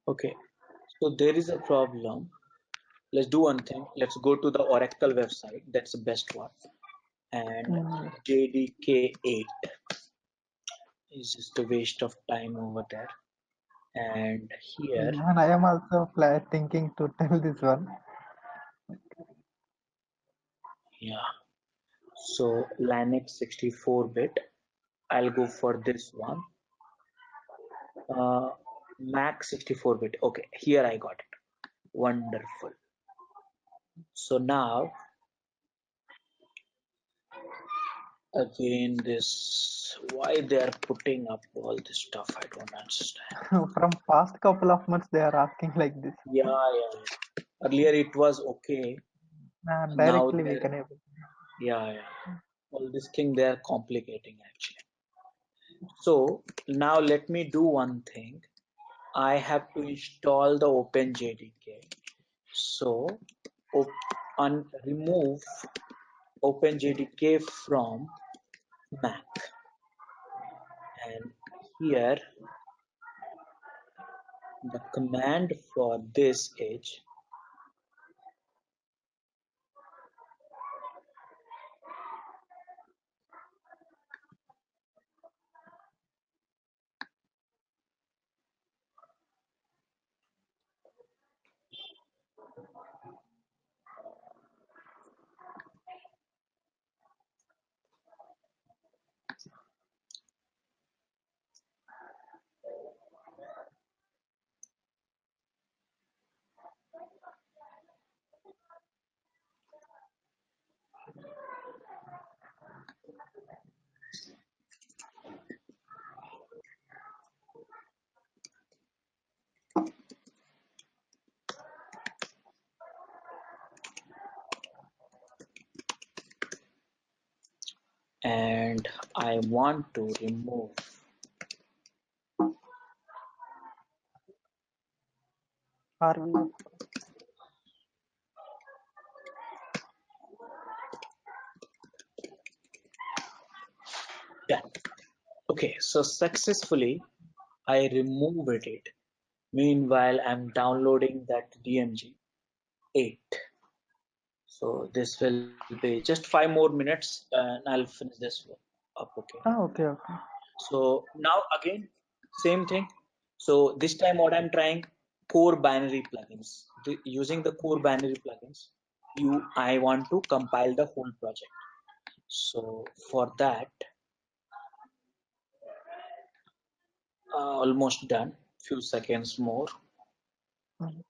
[SPEAKER 2] Okay, so there is a problem. Let's do one thing. Let's go to the Oracle website. That's the best one. And
[SPEAKER 3] Mm,
[SPEAKER 2] JDK8 is just a waste of time over there. And here,
[SPEAKER 3] even I am also thinking to tell this one.
[SPEAKER 2] yeah. So Linux 64-bit. I'll go for this one. Uh, Mac 64-bit. Okay, here I got it. Wonderful. So now, again, this why they are putting up all this stuff, I don't understand.
[SPEAKER 3] From past couple of months, they are asking like this.
[SPEAKER 2] Yeah, yeah. Earlier it was okay. Now
[SPEAKER 3] Directly we
[SPEAKER 2] they're,
[SPEAKER 3] can able.
[SPEAKER 2] yeah, yeah. All this thing they are complicating actually. So now let me do one thing. I have to install the OpenJDK. So remove OpenJDK from Mac, and here the command for this is and I want to remove
[SPEAKER 3] RVF.
[SPEAKER 2] done. Okay, so successfully I removed it. Meanwhile, I'm downloading that DMG 8. So this will be just 5 more minutes and I'll finish this up. Okay.
[SPEAKER 3] Okay, okay.
[SPEAKER 2] So now again, same thing. So this time what I'm trying, core binary plugins. Using the core binary plugins, I want to compile the whole project. So for that, almost done. Few seconds more.
[SPEAKER 3] Mm.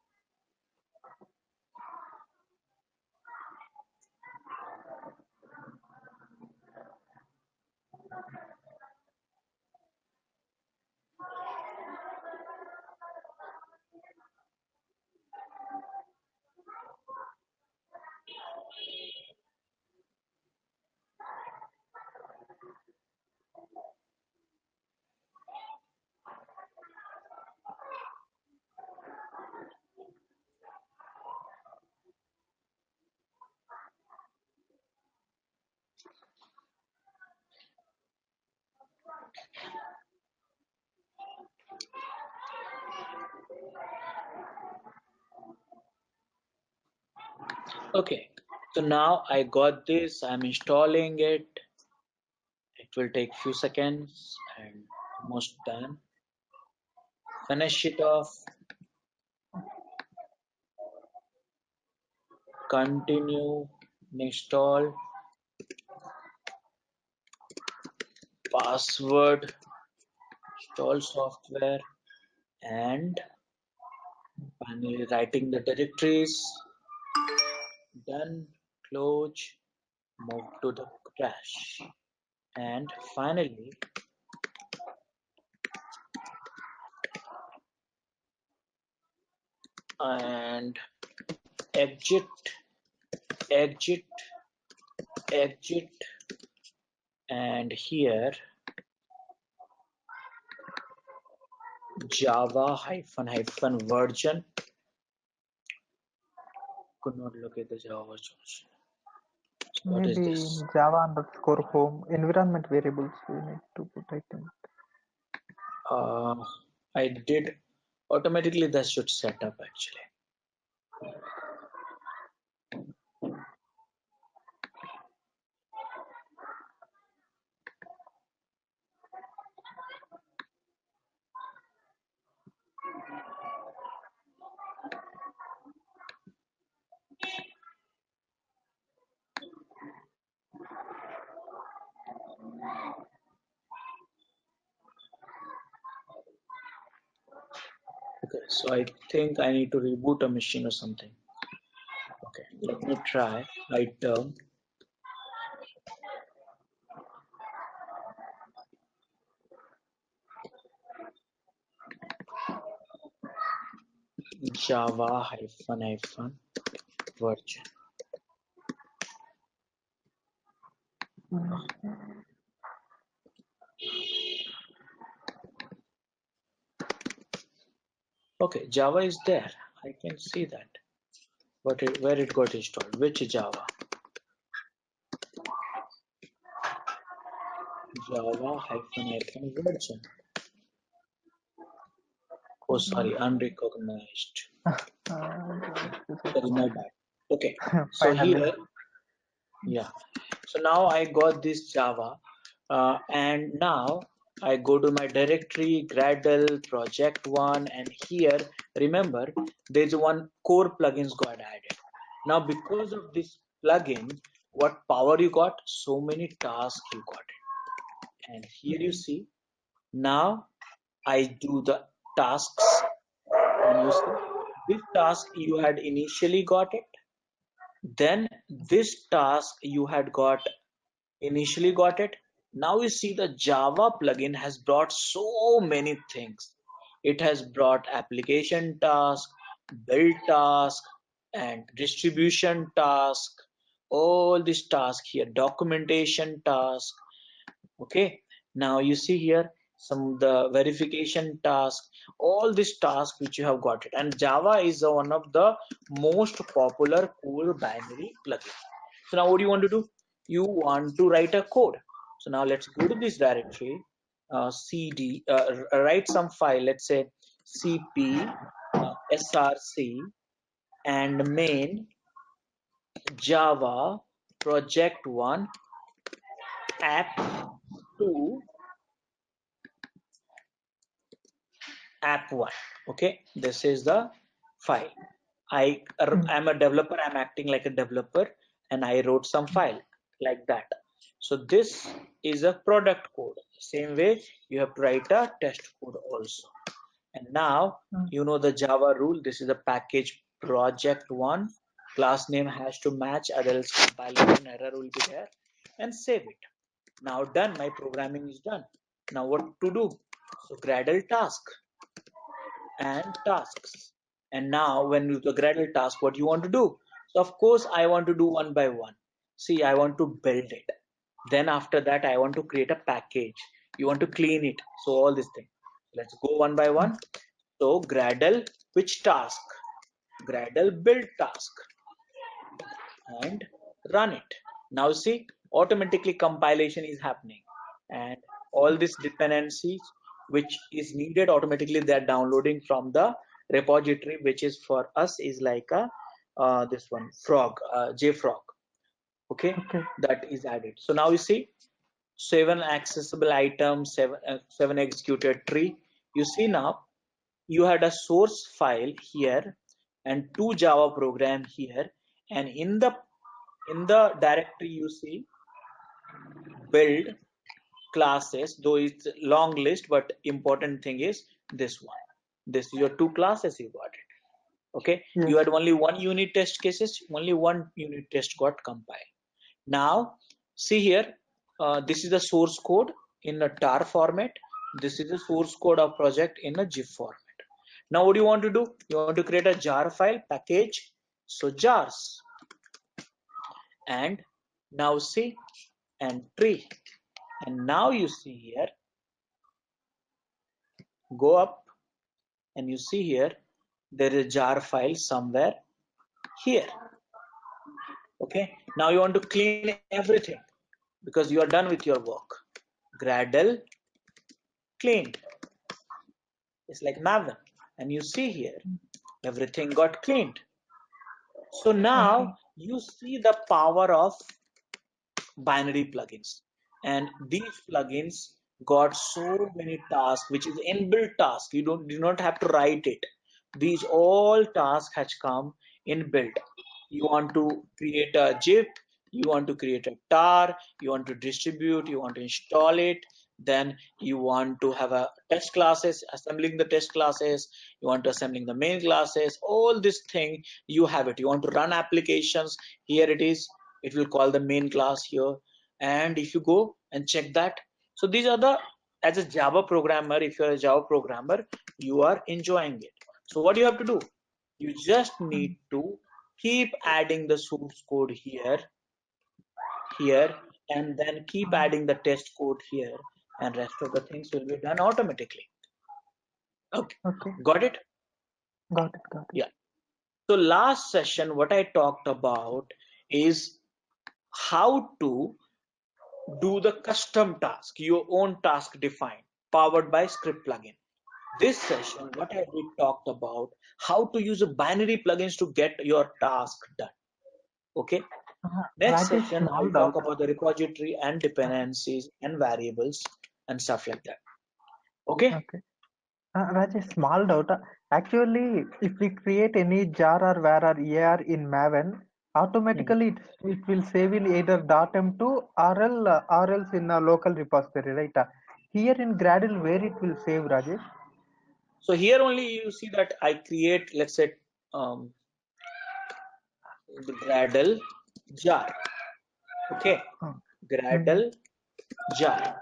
[SPEAKER 2] Okay. So now I got this. I'm installing it. It will take few seconds and almost done. Finish it off. Continue. Install. Password. Install software. And finally writing the directories. Done. Close. Move to the cache. And finally, and exit, exit, exit, and here Java hyphen hyphen version. Could not locate the Java version. What is
[SPEAKER 3] Maybe
[SPEAKER 2] this?
[SPEAKER 3] Java underscore home environment variables we need to put, I think.
[SPEAKER 2] Uh, I did automatically. That should set up actually. Okay, so I think I need to reboot a machine or something. Okay, let me try. Write down Java hyphen hyphen version. Okay, Java is there. I can see that. But where it got installed? Which Java? Java-version. Oh, sorry, unrecognized. That is my bad. Okay, so
[SPEAKER 3] Finally.
[SPEAKER 2] here, yeah. So now I got this Java, and now I go to my directory, Gradle, project one, and here, remember, there's one core plugins got added. Now, because of this plugin, what power you got? So many tasks you got it. And here you see, now I do the tasks, and you see, this task you had initially got it, then this task you had got initially got it. Now you see the Java plugin has brought so many things. It has brought application task, build task, and distribution task. All these tasks here, documentation task. Okay, now you see here some of the verification task, all these tasks which you have got it. And Java is one of the most popular core binary plugin. So now what do you want to do? You want to write a code. So now let's go to this directory, cd, write some file, let's say cp src and main java project one app 2 app one. Okay, this is the file. I'm a developer, I'm acting like a developer, and I wrote some file like that. So this is a product code. Same way you have to write a test code also. And now you know the Java rule. This is a package project one. Class name has to match, otherwise compilation error will be there. And save it. Now done. My programming is done. Now what to do? So Gradle task and tasks. And now when you do the Gradle task, what you want to do? So of course I want to do one by one. See, I want to build it. Then after that, I want to create a package. You want to clean it. So all these things. Let's go one by one. So Gradle, which task? Gradle build task and run it. Now see, automatically compilation is happening, and all these dependencies which is needed automatically they're downloading from the repository, which is for us is like a this one frog, JFrog. Okay, that is added. So now you see 7 accessible items, 7 executed tree. You see now you had a source file here and 2 Java program here, and in the directory you see build classes, though it's a long list, but important thing is this one. This is your 2 classes you got it. Okay, you had only one unit test cases, only one unit test got compiled. Now see here, this is the source code in a tar format. This is the source code of project in a GIF format. Now what do you want to do? You want to create a jar file package. So jars, and now see, and tree. And now you see here, go up and you see here, there is a jar file somewhere here. Okay, now you want to clean everything because you are done with your work. Gradle cleaned. It's like Maven. And you see here, everything got cleaned. So now you see the power of binary plugins. And these plugins got so many tasks, which is inbuilt task. You do not have to write it. These all tasks has come inbuilt. You want to create a zip, you want to create a tar, you want to distribute, you want to install it, then you want to have a test classes, assembling the test classes, you want to assembling the main classes, all this thing you have it. You want to run applications, here it is, it will call the main class here. And if you go and check that, so these are the, as a Java programmer, if you're a Java programmer, you are enjoying it. So what you have to do, you just need to keep adding the source code here, and then keep adding the test code here, and rest of the things will be done automatically. Okay, got it?
[SPEAKER 3] Got it.
[SPEAKER 2] Yeah. So last session, what I talked about is how to do the custom task, your own task defined, powered by script plugin. This session, what have we talked about? How to use a binary plugins to get your task done. Okay. Next
[SPEAKER 3] Rajesh,
[SPEAKER 2] session,
[SPEAKER 3] small
[SPEAKER 2] I'll
[SPEAKER 3] doubt.
[SPEAKER 2] talk about the repository and dependencies and variables and stuff like that. Okay.
[SPEAKER 3] Okay. Rajesh, small doubt. Actually, if we create any jar or var or AR in Maven,
[SPEAKER 2] Mhm.
[SPEAKER 3] automatically it will save in either .m2 or else in a local repository, right? Here in Gradle, where it will save, Rajesh?
[SPEAKER 2] So here only you see that I create, let's say, um, the Gradle jar. Okay.
[SPEAKER 3] Oh. Mm-hmm.
[SPEAKER 2] Gradle jar.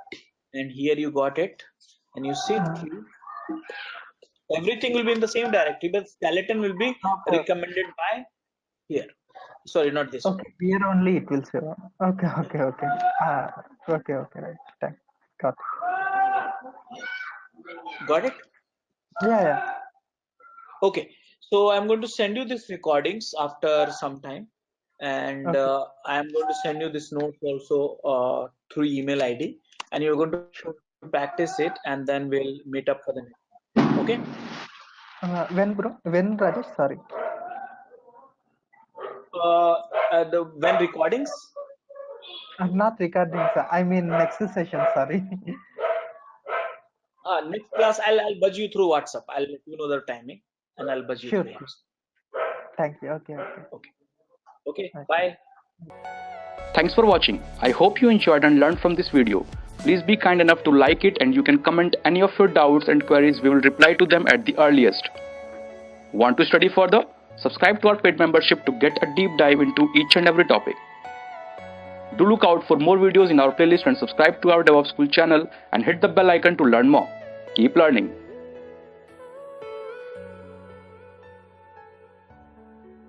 [SPEAKER 2] And here you got it. And you see
[SPEAKER 3] Uh,
[SPEAKER 2] through, everything will be in the same directory, but skeleton will be
[SPEAKER 3] okay.
[SPEAKER 2] recommended by here. Sorry, not this one.
[SPEAKER 3] Okay. Here only it will save. Okay. Okay. Okay. Okay. Okay. Right. Thanks. Got
[SPEAKER 2] Got it?
[SPEAKER 3] it. Yeah. Yeah.
[SPEAKER 2] Okay. So I'm going to send you these recordings after some time, and
[SPEAKER 3] Okay.
[SPEAKER 2] I'm going to send you this notes also through email ID, and you're going to
[SPEAKER 3] Sure.
[SPEAKER 2] practice it, and then we'll meet up for the next. Okay.
[SPEAKER 3] When, bro? When, Rajesh? Sorry.
[SPEAKER 2] The when recordings.
[SPEAKER 3] I'm not recording, sir. I mean, next session. Sorry.
[SPEAKER 2] Next class, I'll buzz you through WhatsApp. I'll let you know the timing, and I'll buzz you
[SPEAKER 3] Sure.
[SPEAKER 2] through
[SPEAKER 3] Sure.
[SPEAKER 2] WhatsApp.
[SPEAKER 3] Thank you. Okay. Okay.
[SPEAKER 2] Okay. Okay.
[SPEAKER 3] Okay.
[SPEAKER 2] Bye.
[SPEAKER 1] Thanks for watching. I hope you enjoyed and learned from this video. Please be kind enough to like it, and you can comment any of your doubts and queries. We will reply to them at the earliest. Want to study further? Subscribe to our paid membership to get a deep dive into each and every topic. Do look out for more videos in our playlist and subscribe to our DevOps School channel and hit the bell icon to learn more. Keep learning.